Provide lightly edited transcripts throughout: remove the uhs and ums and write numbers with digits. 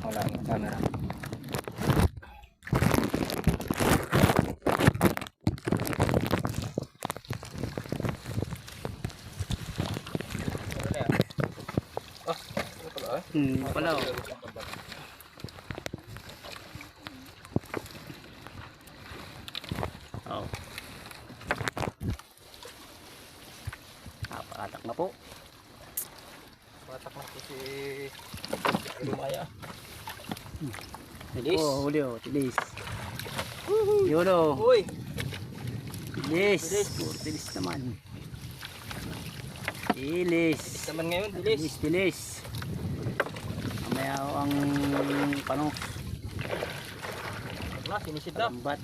Wala yung camera. Pala oh. Oh. Napakatak na po. Patak na po si Lumaya. Tilis. Oh, huli oh, tilis. Yun oh. Uy! Tilis. Tilis naman. Tilis. Tilis naman ngayon, tilis. Tilis. Mamaya oh, ang panos. Wala, sinisid na. Lambat.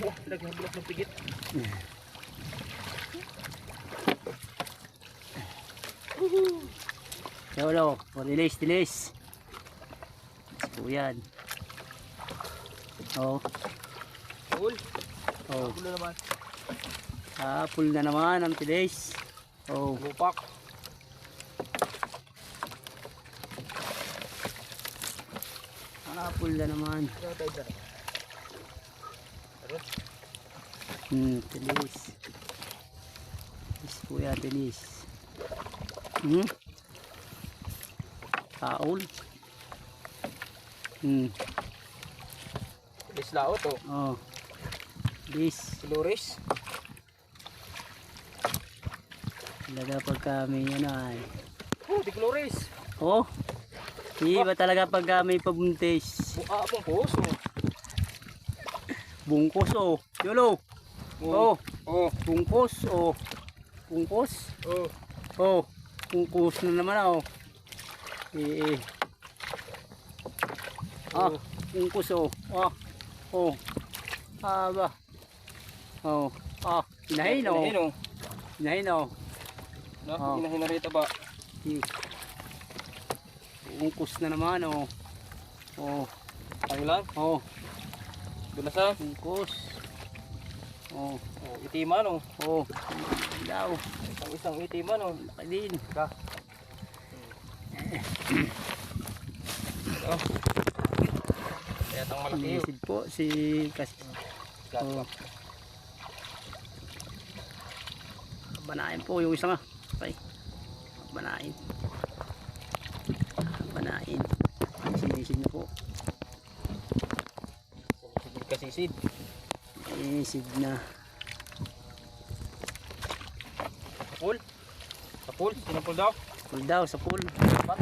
Oh, naghablak ng pigit. Yolo, tilis, tilis. So yan. Oh. Cool. Oh. Cool na naman. Full na naman ang tilis. Oh. Lupak. Full na naman. Tilis. Tilis po yan, tilis. Taol. Tilis laot oh. Oh. Tilis. Flores. Talaga pagka may ano ay. Oh, di Flores. Oh. Iba talaga pagka may pabuntis. Buka pong puso. Bungkos oh. Yolo. Oh. Oh. Bungkos oh. Bungkos. Oh. Oh. Bungkos na naman oh. Ah. Bungkos oh. Ah. Oh. Aba. Oh. Ah. Inahin oh. Inahin oh. Inahin oh. No, inahin na rito ba? Bungkos na naman oh. Oh. Ano lang? Oh. Dulasan. Bungkos. Oh. Oh, itiman oh. Oh. Ilaw. Ang isang itiman oh. Laki din. Ka. Oh. Kaya tang malaki oh. Nisid po si Oh. Banain po yung isa nga. Okay. Banain. Banain. Sinisid na po. Sigid ka sisid. Sinisid na. Sa pool? Sa pool? Sinapol daw? Pool daw sa pool. Pat?